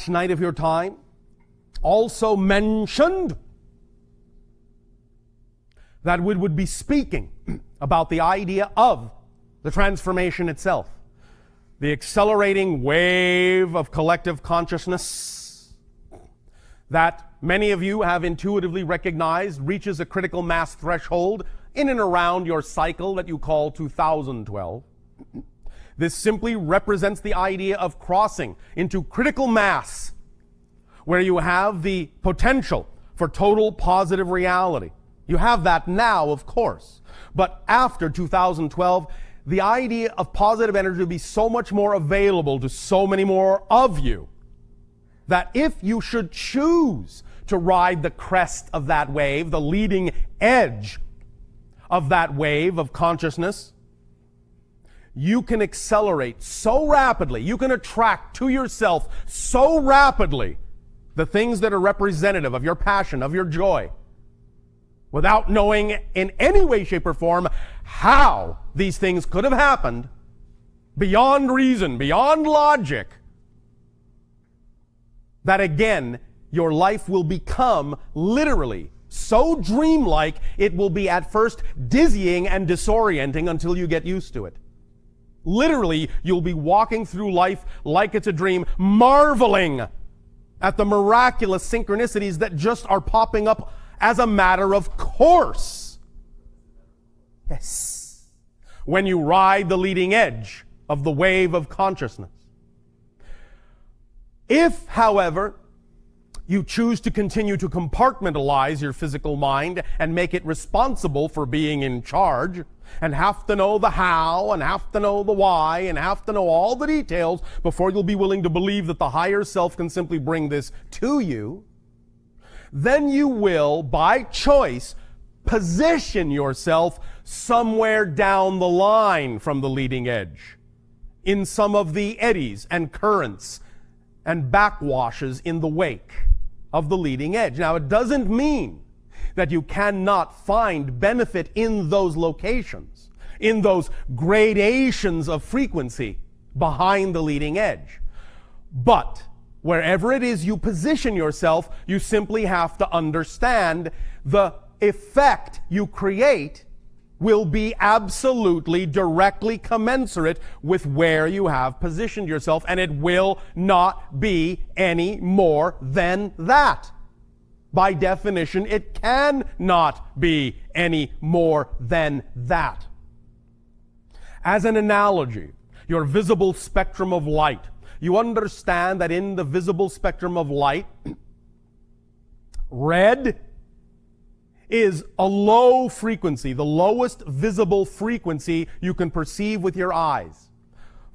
night of your time also mentioned that we would be speaking about the idea of the transformation itself, the accelerating wave of collective consciousness that many of you have intuitively recognized reaches a critical mass threshold in and around your cycle that you call 2012. This simply represents the idea of crossing into critical mass, where you have the potential for total positive reality. You have that now, of course. But after 2012, the idea of positive energy will be so much more available to so many more of you that if you should choose to ride the crest of that wave, the leading edge of that wave of consciousness, you can accelerate so rapidly, you can attract to yourself so rapidly the things that are representative of your passion, of your joy, without knowing in any way, shape, or form how these things could have happened, beyond reason, beyond logic, that again, your life will become literally so dreamlike, it will be at first dizzying and disorienting until you get used to it. Literally, you'll be walking through life like it's a dream, marveling at the miraculous synchronicities that just are popping up as a matter of course. Yes. When you ride the leading edge of the wave of consciousness. If, however, you choose to continue to compartmentalize your physical mind and make it responsible for being in charge, and have to know the how, and have to know the why, and have to know all the details before you'll be willing to believe that the higher self can simply bring this to you, then you will, by choice, position yourself somewhere down the line from the leading edge, in some of the eddies and currents and backwashes in the wake of the leading edge. Now, it doesn't mean that you cannot find benefit in those locations, in those gradations of frequency behind the leading edge. But wherever it is you position yourself, you simply have to understand the effect you create will be absolutely directly commensurate with where you have positioned yourself, and it will not be any more than that. By definition, it cannot be any more than that. As an analogy, your visible spectrum of light, you understand that in the visible spectrum of light, red is a low frequency, the lowest visible frequency you can perceive with your eyes.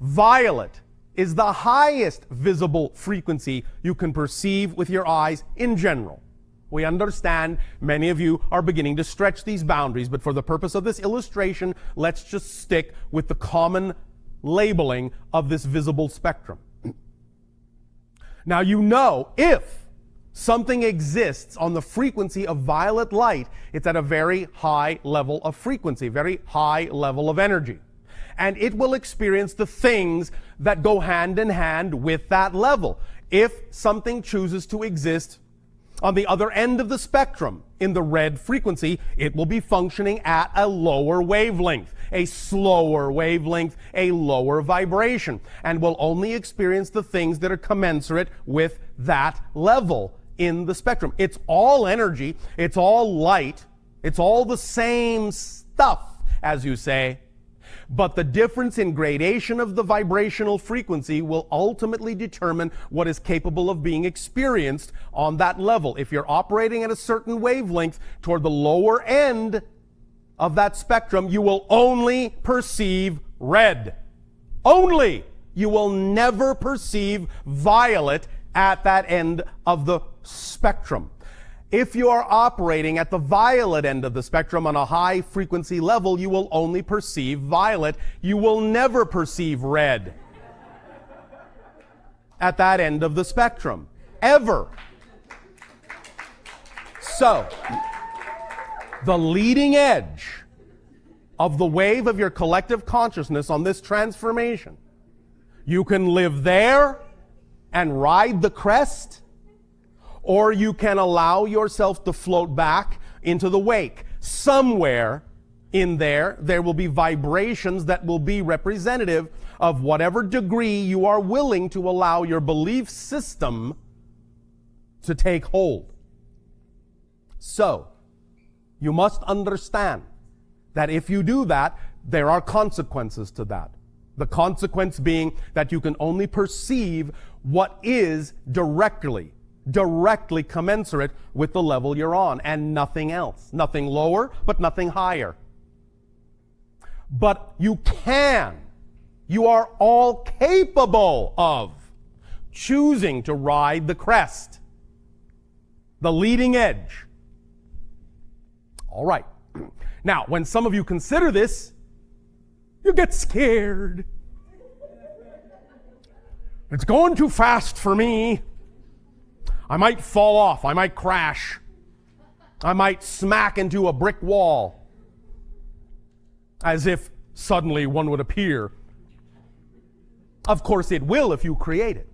Violet is the highest visible frequency you can perceive with your eyes in general. We understand many of you are beginning to stretch these boundaries, but for the purpose of this illustration, let's just stick with the common labeling of this visible spectrum. Now, you know, if something exists on the frequency of violet light, it's at a very high level of frequency, very high level of energy. And it will experience the things that go hand in hand with that level. If something chooses to exist on the other end of the spectrum, in the red frequency, it will be functioning at a lower wavelength, a slower wavelength, a lower vibration, and will only experience the things that are commensurate with that level in the spectrum. It's all energy, it's all light, it's all the same stuff, as you say, but the difference in gradation of the vibrational frequency will ultimately determine what is capable of being experienced on that level. If you're operating at a certain wavelength toward the lower end of that spectrum, you will only perceive red. Only. You will never perceive violet at that end of the spectrum. If you are operating at the violet end of the spectrum on a high frequency level, you will only perceive violet. You will never perceive red at that end of the spectrum. Ever. So, the leading edge of the wave of your collective consciousness on this transformation, you can live there and ride the crest, or you can allow yourself to float back into the wake. Somewhere in there will be vibrations that will be representative of whatever degree you are willing to allow your belief system to take hold. So, you must understand that if you do that, there are consequences to that. The consequence being that you can only perceive what is directly commensurate with the level you're on, and nothing else. Nothing lower, but nothing higher. But you are all capable of choosing to ride the crest, the leading edge. All right. Now, when some of you consider this, you get scared. It's going too fast for me. I might fall off. I might crash. I might smack into a brick wall. As if suddenly one would appear. Of course it will if you create it.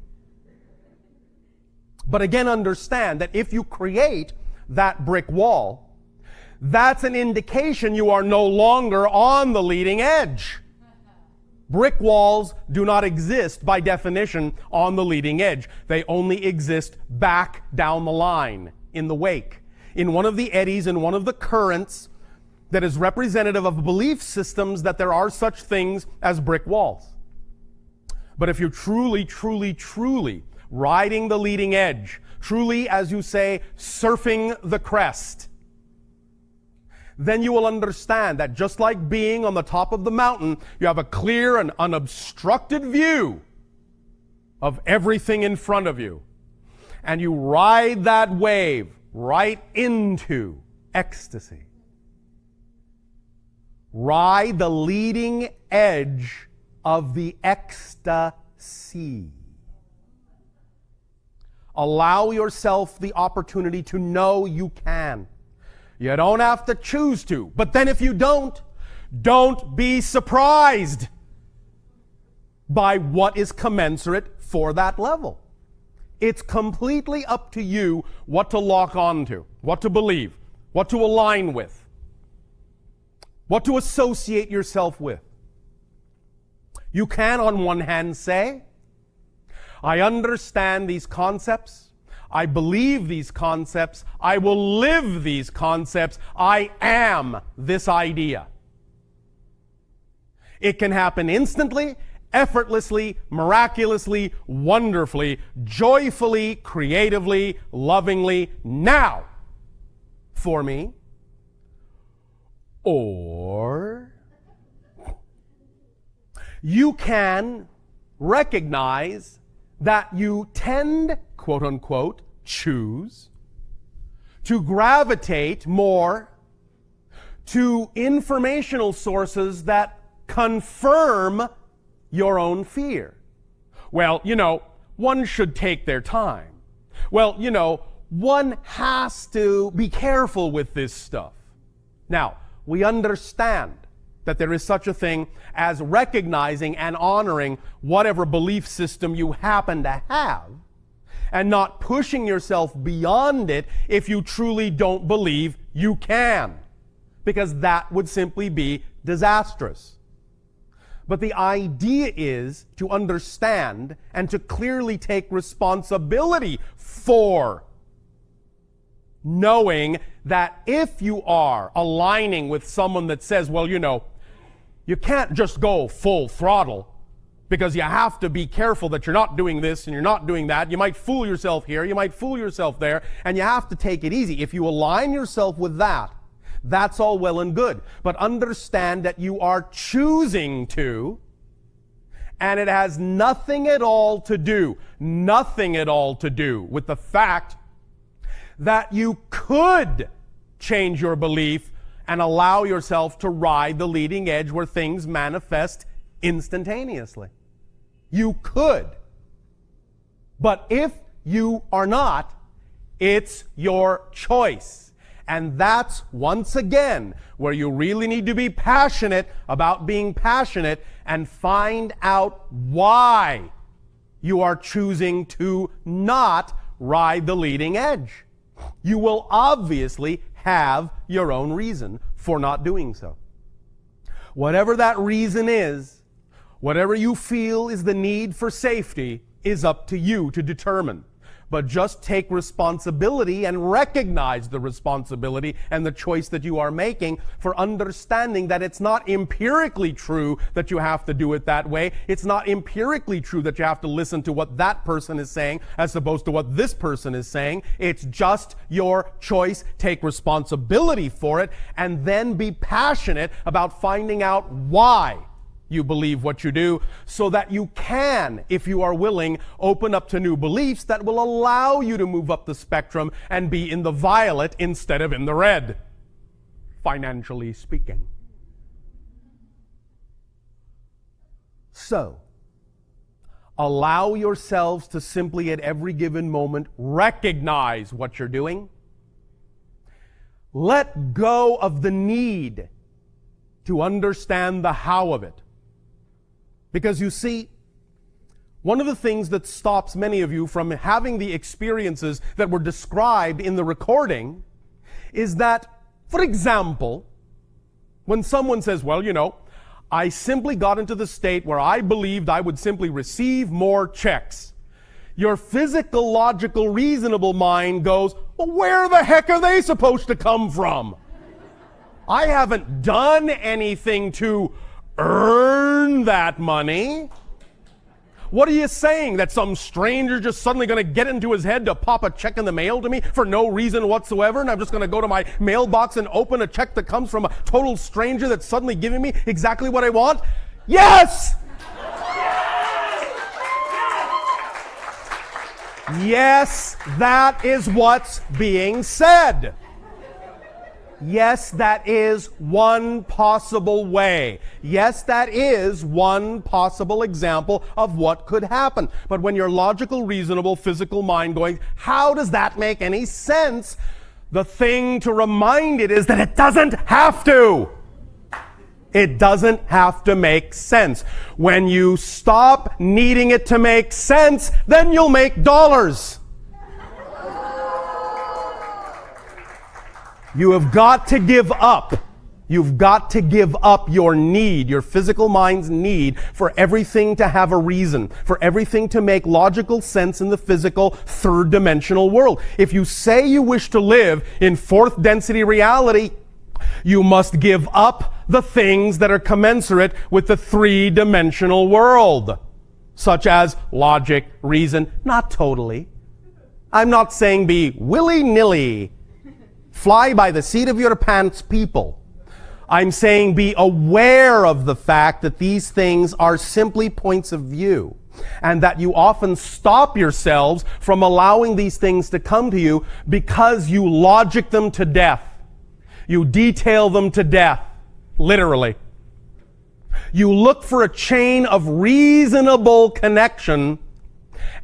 But again, understand that if you create that brick wall, that's an indication you are no longer on the leading edge. Brick walls do not exist by definition on the leading edge. They only exist back down the line, in the wake, in one of the eddies, in one of the currents that is representative of belief systems that there are such things as brick walls. But if you're truly riding the leading edge, truly, as you say, surfing the crest, then you will understand that just like being on the top of the mountain, you have a clear and unobstructed view of everything in front of you. And you ride that wave right into ecstasy. Ride the leading edge of the ecstasy. Allow yourself the opportunity to know you can. You don't have to choose to. But then if you don't be surprised by what is commensurate for that level. It's completely up to you what to lock onto, what to believe, what to align with, what to associate yourself with. You can, on one hand, say, I understand these concepts. I believe these concepts. I will live these concepts. I am this idea. It can happen instantly, effortlessly, miraculously, wonderfully, joyfully, creatively, lovingly, now for me. Or you can recognize that you tend, quote unquote, choose to gravitate more to informational sources that confirm your own fear. Well, one should take their time. Well, one has to be careful with this stuff. Now, we understand that there is such a thing as recognizing and honoring whatever belief system you happen to have, and not pushing yourself beyond it if you truly don't believe you can, because that would simply be disastrous. But the idea is to understand and to clearly take responsibility for knowing that if you are aligning with someone that says, well, you can't just go full throttle because you have to be careful that you're not doing this and you're not doing that. You might fool yourself here, you might fool yourself there, and you have to take it easy. If you align yourself with that, that's all well and good. But understand that you are choosing to, and it has nothing at all to do with the fact that you could change your belief and allow yourself to ride the leading edge where things manifest instantaneously. You could. But if you are not, it's your choice. And that's, once again, where you really need to be passionate about being passionate and find out why you are choosing to not ride the leading edge. You will obviously have your own reason for not doing so. Whatever that reason is, whatever you feel is the need for safety, is up to you to determine. But just take responsibility and recognize the responsibility and the choice that you are making for understanding that it's not empirically true that you have to do it that way. It's not empirically true that you have to listen to what that person is saying as opposed to what this person is saying. It's just your choice. Take responsibility for it and then be passionate about finding out why you believe what you do, so that you can, if you are willing, open up to new beliefs that will allow you to move up the spectrum and be in the violet instead of in the red, financially speaking. So, allow yourselves to simply at every given moment recognize what you're doing. Let go of the need to understand the how of it. Because you see, one of the things that stops many of you from having the experiences that were described in the recording is that, for example, when someone says, well, you know, I simply got into the state where I believed I would simply receive more checks. Your physical, logical, reasonable mind goes, well, where the heck are they supposed to come from? I haven't done anything to earn that money. What are you saying? That some stranger just suddenly going to get into his head to pop a check in the mail to me for no reason whatsoever, and I'm just going to go to my mailbox and open a check that comes from a total stranger that's suddenly giving me exactly what I want? Yes! Yes, that is what's being said. Yes, that is one possible way. Yes, that is one possible example of what could happen. But when your logical, reasonable, physical mind going, how does that make any sense? The thing to remind it is that it doesn't have to. It doesn't have to make sense. When you stop needing it to make sense, then you'll make dollars. You have got to give up. You've got to give up your need, your physical mind's need for everything to have a reason, for everything to make logical sense in the physical third-dimensional world. If you say you wish to live in fourth-density reality, you must give up the things that are commensurate with the three-dimensional world, such as logic, reason. Not totally. I'm not saying be willy-nilly, fly by the seat of your pants people. I'm saying be aware of the fact that these things are simply points of view, and that you often stop yourselves from allowing these things to come to you because you logic them to death. You detail them to death, literally. You look for a chain of reasonable connection.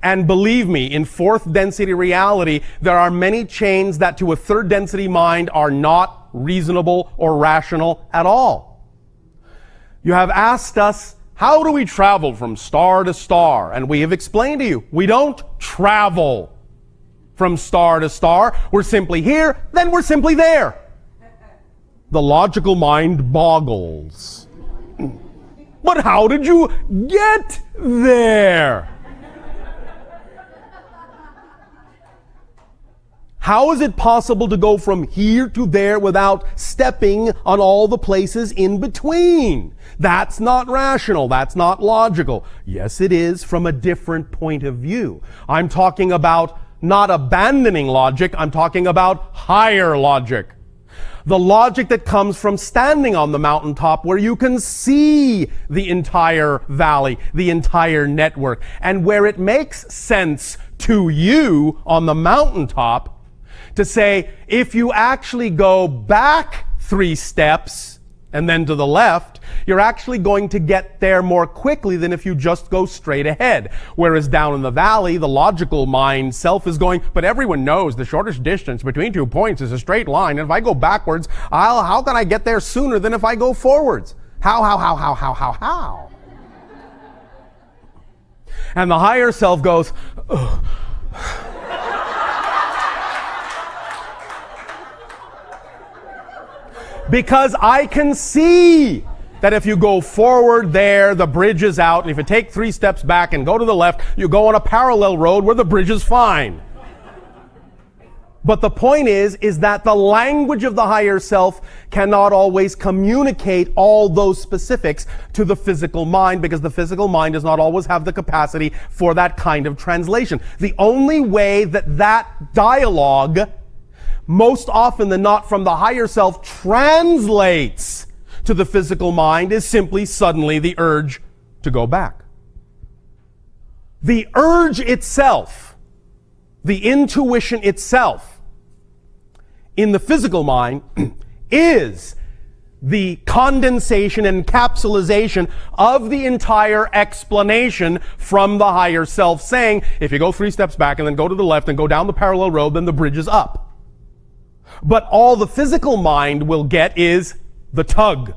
And believe me, in fourth density reality, there are many chains that to a third density mind are not reasonable or rational at all. You have asked us, how do we travel from star to star? And we have explained to you, we don't travel from star to star. We're simply here, then we're simply there. The logical mind boggles. But how did you get there? How is it possible to go from here to there without stepping on all the places in between? That's not rational. That's not logical. Yes, it is from a different point of view. I'm talking about not abandoning logic. I'm talking about higher logic. The logic that comes from standing on the mountaintop where you can see the entire valley, the entire network, and where it makes sense to you on the mountaintop to say, if you actually go back 3 steps and then to the left, you're actually going to get there more quickly than if you just go straight ahead. Whereas down in the valley, the logical mind self is going, but everyone knows the shortest distance between 2 points is a straight line. And if I go backwards, how can I get there sooner than if I go forwards? How? And the higher self goes, ugh. Because I can see that if you go forward there, the bridge is out. And if you take 3 steps back and go to the left, you go on a parallel road where the bridge is fine. But the point is that the language of the higher self cannot always communicate all those specifics to the physical mind, because the physical mind does not always have the capacity for that kind of translation. The only way that dialogue, most often than not from the higher self, translates to the physical mind is simply suddenly the urge to go back. The urge itself, the intuition itself, in the physical mind is the condensation and capsulization of the entire explanation from the higher self, saying, if you go 3 steps back and then go to the left and go down the parallel road, then the bridge is up. But all the physical mind will get is the tug.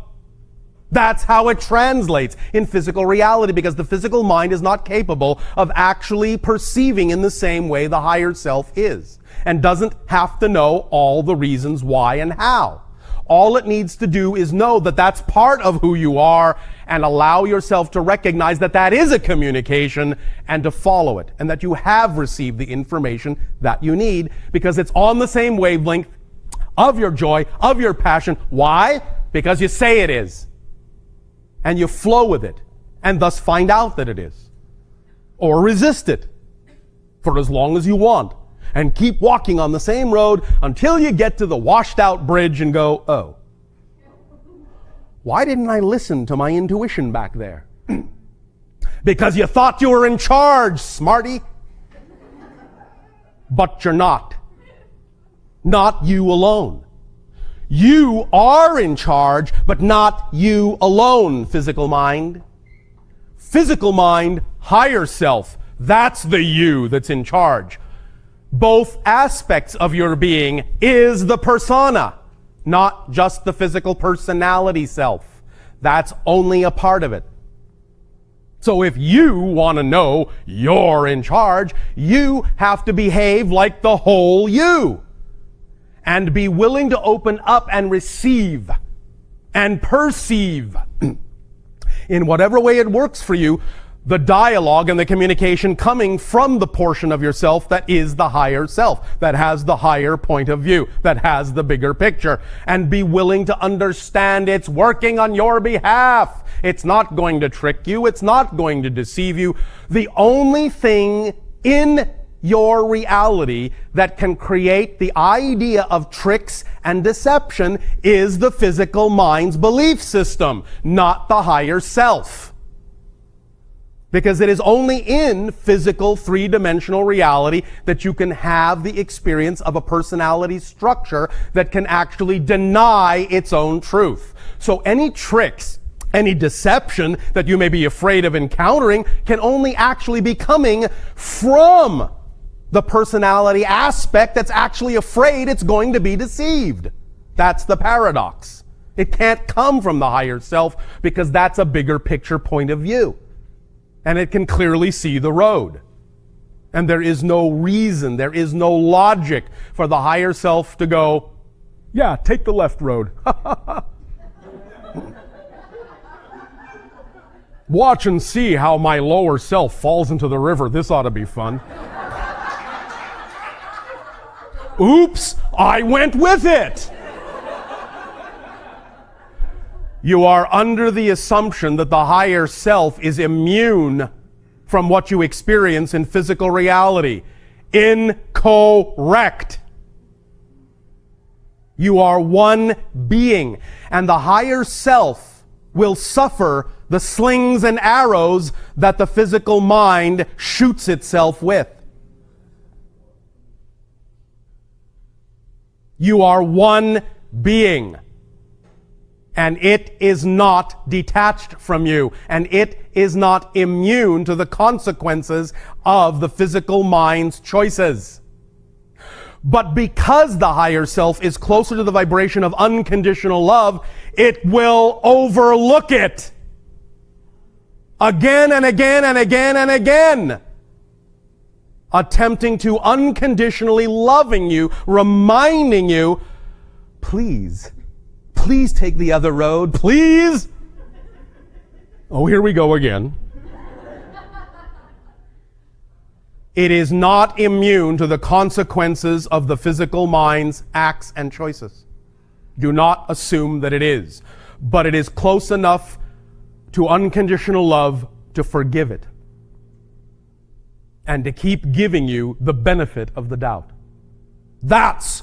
That's how it translates in physical reality, because the physical mind is not capable of actually perceiving in the same way the higher self is, and doesn't have to know all the reasons why and how. All it needs to do is know that that's part of who you are, and allow yourself to recognize that that is a communication and to follow it, and that you have received the information that you need, because it's on the same wavelength of your joy, of your passion. Why? Because you say it is. And you flow with it, and thus find out that it is. Or resist it for as long as you want, and keep walking on the same road until you get to the washed out bridge and go, oh, why didn't I listen to my intuition back there? Because you thought you were in charge, smarty. But you're not. Not you alone. You are in charge, but not you alone, physical mind. Physical mind, higher self, that's the you that's in charge. Both aspects of your being is the persona, not just the physical personality self. That's only a part of it. So if you want to know you're in charge, you have to behave like the whole you. And be willing to open up and receive and perceive in whatever way it works for you, the dialogue and the communication coming from the portion of yourself that is the higher self, that has the higher point of view, that has the bigger picture. And be willing to understand it's working on your behalf. It's not going to trick you. It's not going to deceive you. The only thing in your reality that can create the idea of tricks and deception is the physical mind's belief system, not the higher self. Because it is only in physical 3-dimensional reality that you can have the experience of a personality structure that can actually deny its own truth. So any tricks, any deception that you may be afraid of encountering can only actually be coming from the personality aspect that's actually afraid it's going to be deceived. That's the paradox. It can't come from the higher self because that's a bigger picture point of view. And it can clearly see the road. And there is no reason, there is no logic for the higher self to go, yeah, take the left road. Watch and see how my lower self falls into the river. This ought to be fun. Oops, I went with it. You are under the assumption that the higher self is immune from what you experience in physical reality. Incorrect. You are one being, and the higher self will suffer the slings and arrows that the physical mind shoots itself with. You are one being, and it is not detached from you, and it is not immune to the consequences of the physical mind's choices. But because the higher self is closer to the vibration of unconditional love, it will overlook it. again and again and again and again, attempting to unconditionally loving you, reminding you, please, please take the other road, please. Oh, here we go again. It is not immune to the consequences of the physical mind's acts and choices. Do not assume that it is. But it is close enough to unconditional love to forgive it and to keep giving you the benefit of the doubt. That's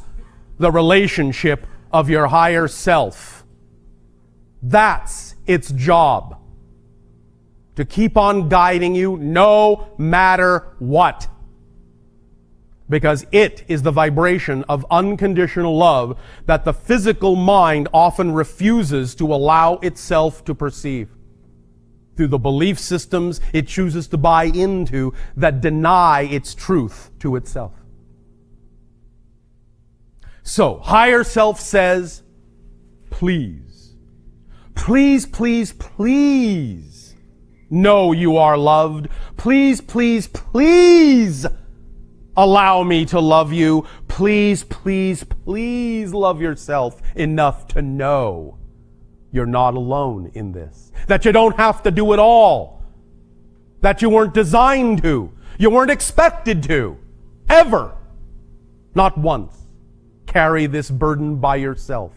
the relationship of your higher self. That's its job. To keep on guiding you no matter what. Because it is the vibration of unconditional love that the physical mind often refuses to allow itself to perceive. Through the belief systems it chooses to buy into that deny its truth to itself. So, higher self says, please, please, please, please, know you are loved. Please, please, please allow me to love you. Please, please, please love yourself enough to know you're not alone in this. That you don't have to do it all. That you weren't designed to. You weren't expected to. Ever. Not once. Carry this burden by yourself.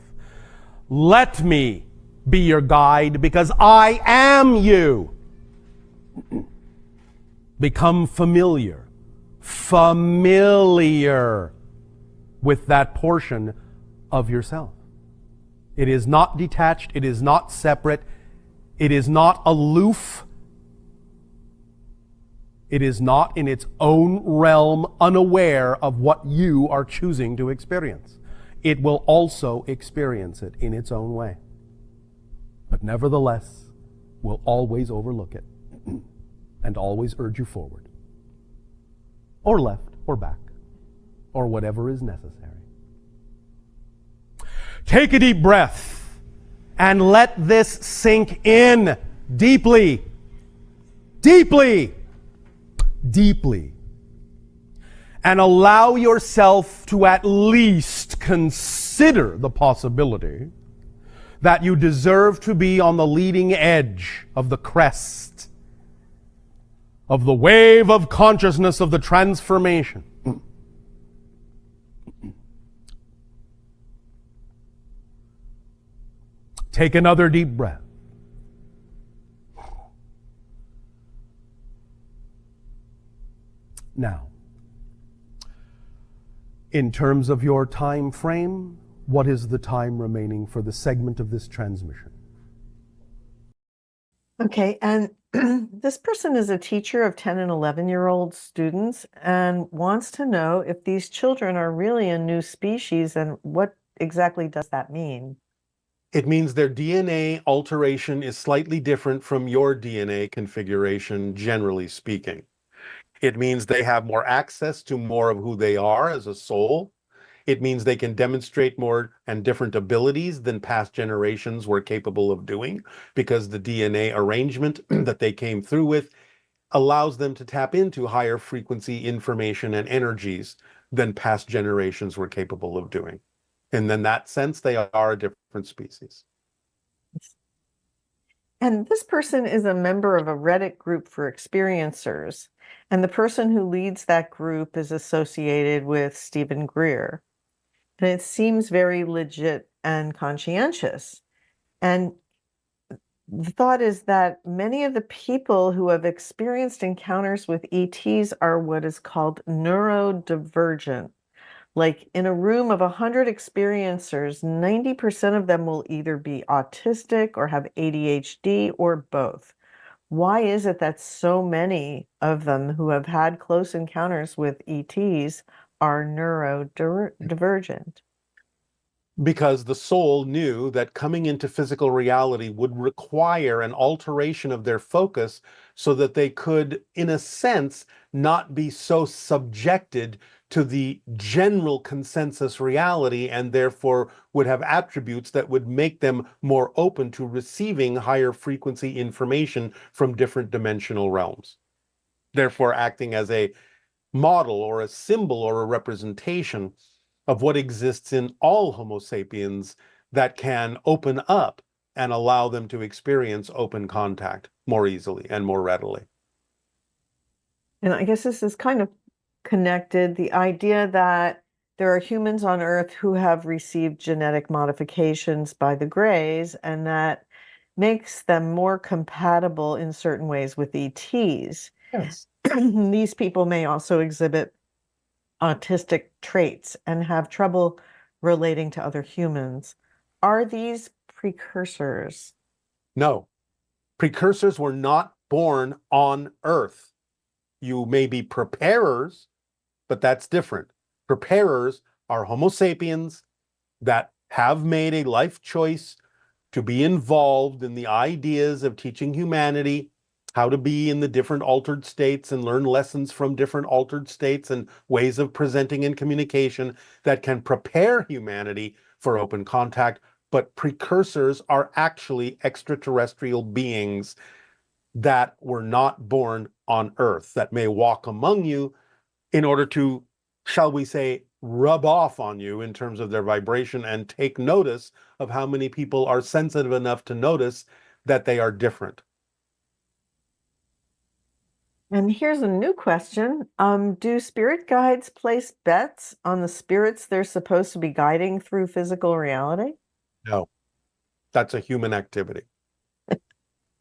Let me be your guide because I am you. Become familiar with that portion of yourself. It is not detached, it is not separate, it is not aloof, it is not in its own realm unaware of what you are choosing to experience. It will also experience it in its own way, but nevertheless will always overlook it and always urge you forward, or left, or back, or whatever is necessary. Take a deep breath and let this sink in deeply, deeply, deeply. And allow yourself to at least consider the possibility that you deserve to be on the leading edge of the crest of the wave of consciousness of the transformation. Take another deep breath. Now, in terms of your time frame, what is the time remaining for the segment of this transmission? Okay, and this person is a teacher of 10 and 11-year-old students and wants to know if these children are really a new species and what exactly does that mean? It means their DNA alteration is slightly different from your DNA configuration, generally speaking. It means they have more access to more of who they are as a soul. It means they can demonstrate more and different abilities than past generations were capable of doing, because the DNA arrangement that they came through with allows them to tap into higher frequency information and energies than past generations were capable of doing. And in that sense, they are a different species. And this person is a member of a Reddit group for experiencers. And the person who leads that group is associated with Stephen Greer. And it seems very legit and conscientious. And the thought is that many of the people who have experienced encounters with ETs are what is called neurodivergent. Like in a room of 100 experiencers, 90% of them will either be autistic or have ADHD or both. Why is it that so many of them who have had close encounters with ETs are neurodivergent? Because the soul knew that coming into physical reality would require an alteration of their focus so that they could, in a sense, not be so subjected to the general consensus reality, and therefore would have attributes that would make them more open to receiving higher frequency information from different dimensional realms, therefore acting as a model or a symbol or a representation of what exists in all Homo sapiens that can open up and allow them to experience open contact more easily and more readily. And I guess this is kind of connected, the idea that there are humans on Earth who have received genetic modifications by the Greys, and that makes them more compatible in certain ways with ETs. Yes. These people may also exhibit autistic traits and have trouble relating to other humans. Are these precursors? No. Precursors were not born on Earth. You may be preparers, but that's different. Preparers are Homo sapiens that have made a life choice to be involved in the ideas of teaching humanity how to be in the different altered states and learn lessons from different altered states and ways of presenting and communication that can prepare humanity for open contact. But precursors are actually extraterrestrial beings that were not born on Earth, that may walk among you in order to, shall we say, rub off on you in terms of their vibration and take notice of how many people are sensitive enough to notice that they are different. And here's a new question. Do spirit guides place bets on the spirits they're supposed to be guiding through physical reality? No, that's a human activity.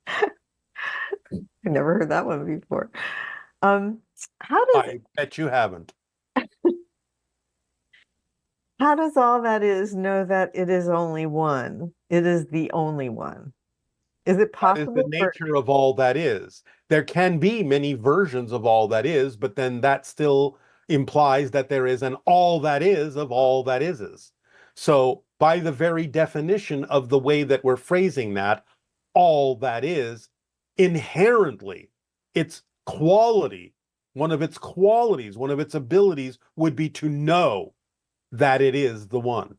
I never heard that one before. How does I bet you haven't. how does all that is know that it is only one? It is the only one. Is it That is the possible for nature of all that is. There can be many versions of all that is, but then that still implies that there is an all that is of all that is. So by the very definition of the way that we're phrasing that, all that is, inherently, its quality, one of its qualities, one of its abilities would be to know that it is the one.